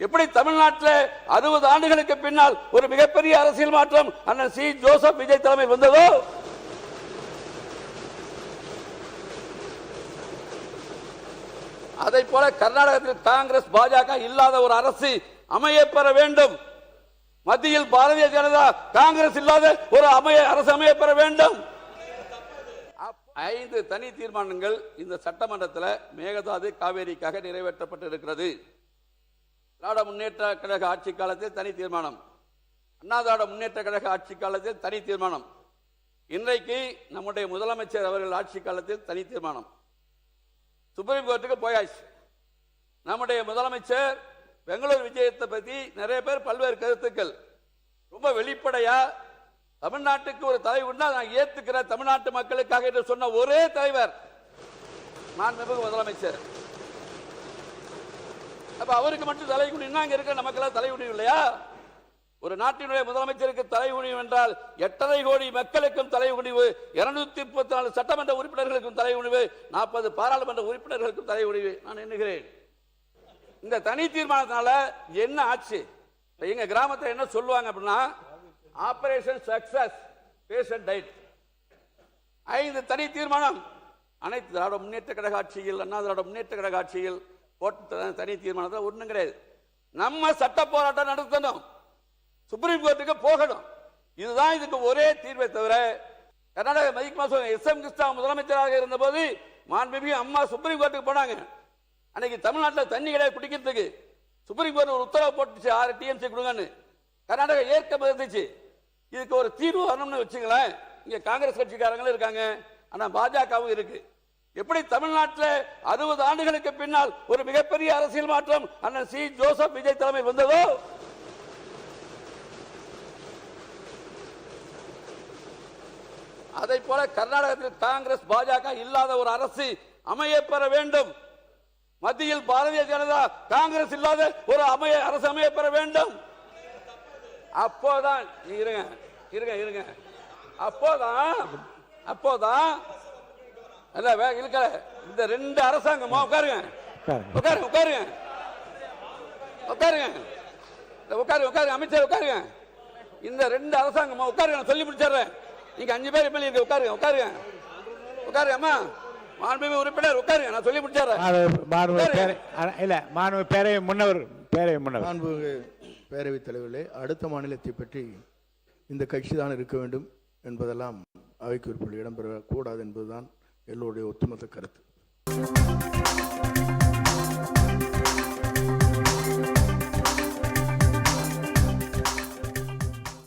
எப்படி தமிழ்நாட்டில் 60 ஆண்டுகளுக்கு பின்னால் ஒரு மிகப்பெரிய அரசியல் மாற்றம் அண்ணன் சி ஜோசப் விஜய் தலைமையில் வந்ததோ, அதை போல கர்நாடகத்தில் காங்கிரஸ் பாஜக இல்லாத ஒரு அரசு அமையப்பெற வேண்டும். மத்தியில் பாரதிய ஜனதா காங்கிரஸ் இல்லாத ஒரு அரசு அமையப்பெற வேண்டும். 5 தனி தீர்மானங்கள் இந்த சட்டமன்றத்தில் மேகதாது காவேரிக்காக நிறைவேற்றப்பட்டிருக்கிறது. திராவிட முன்னேற்ற கழக ஆட்சி காலத்தில் தனி தீர்மானம், அண்ணா திராவிட முன்னேற்ற கழக ஆட்சி காலத்தில் தனி தீர்மானம், இன்றைக்கு நம்முடைய முதலமைச்சர் அவர்கள் ஆட்சி காலத்தில் தனி தீர்மானம். சுப்ரீம் கோர்ட்டுக்கு போயாச்சு. நம்முடைய முதலமைச்சர் பெங்களூர் விஜயத்தை பற்றி நிறைய பேர் பல்வேறு கருத்துக்கள், ரொம்ப வெளிப்படையா தமிழ்நாட்டுக்கு ஒரு தலைவர் உண்டா நான் ஏத்துக்கிற தமிழ்நாட்டு மக்களுக்காக என்று சொன்ன ஒரே தலைவர் மாண்புமிகு முதலமைச்சர். அப்ப அவருக்கு மட்டும் தலைகுனினா அங்க இருக்கிற நமக்கெல்லாம் தலைகுனியும் இல்லையா? ஒரு நாட்டினுடைய முதலமைச்சருக்கு தலைகுனிவு என்றால் 8.5 கோடி மக்களுக்கும் தலைகுனிவு, 234 சட்டமன்ற உறுப்பினர்களுக்கும் தலைகுனிவு, 40 பாராளுமன்ற உறுப்பினர்களுக்கும் தலைகுனிவு நான் எண்ணுகிறேன். இந்த தனி தீர்மானத்தினால என்ன ஆச்சு? எங்க கிராமத்தில் என்ன சொல்லுவாங்க அப்படின்னா, ஆபரேஷன் சக்சஸ், பேஷண்ட் டைட். 5 தனி தீர்மானம் அனைத்து திராவிட முன்னேற்ற கழக ஆட்சியில், அண்ணா திராவிட முன்னேற்ற கழக ஆட்சியில் போட்ட தனி தீர்மானத்தில் ஒன்றும் கிடையாது. நம்ம சட்ட போராட்டம் நடத்தணும், சுப்ரீம் கோர்ட்டுக்கு போகணும். இதுதான் இதுக்கு ஒரே தீர்வை தவிர, கர்நாடக மதிக்கு எஸ்.எம். கிருஷ்ணா முதலமைச்சராக இருந்த போது மாண்புமிகு அம்மா சுப்ரீம் கோர்ட்டுக்கு போனாங்க. அன்னைக்கு தமிழ்நாட்டில் தண்ணி கிடையாது குடிக்கிறதுக்கு. சுப்ரீம் கோர்ட் ஒரு உத்தரவு போட்டுச்சு 6 டிஎம்சி கொடுங்கன்னு. கர்நாடகா ஏற்க இருந்துச்சு. இதுக்கு ஒரு தீர்வு வரணும்னு வச்சுங்களேன். இங்க காங்கிரஸ் கட்சிக்காரங்களும் இருக்காங்க, ஆனா பாஜகவும் இருக்கு. எப்படி தமிழ்நாட்டில் 60 ஆண்டுகளுக்கு பின்னால் ஒரு மிகப்பெரிய அரசியல் மாற்றம் அண்ணன் சி ஜோசப் விஜய் தலைமையில் வந்ததோ, அதை போல கர்நாடகத்தில் காங்கிரஸ் பாஜக இல்லாத ஒரு அரசு அமையப்பெற வேண்டும். மத்தியில் பாரதிய ஜனதா காங்கிரஸ் இல்லாத ஒரு அரசு அமையப்பெற வேண்டும். அப்போதான் இருங்க இருங்க இருங்க அப்போதான் இந்த 2 அரசாங்கமா உட்காருங்க உட்காருங்க உட்காருங்க உட்காருங்க உட்காருங்க அமைச்சர் உட்காருங்க. இந்த 2 அரசாங்கமா உட்காருங்க, நான் சொல்லி முடிச்சிடுறேன். நீங்க 5 பேர் எம்எல்ஏ இருக்கு, உட்காருங்க உட்காருங்க உட்காருங்க. அம்மா மாண்புமிகு உறுப்பினர் உட்காருங்க, நான் சொல்லி முடிச்சிடுறேன். பேரவைத் தலைவர்களே, அடுத்த மாநிலத்தை பற்றி இந்த கட்சி தான் இருக்க வேண்டும் என்பதெல்லாம் அவைக்கு உறுப்பினர்கள் இடம்பெறக்கூடாது என்பதுதான் எல்லோருடைய ஒட்டுமொத்த கருத்து.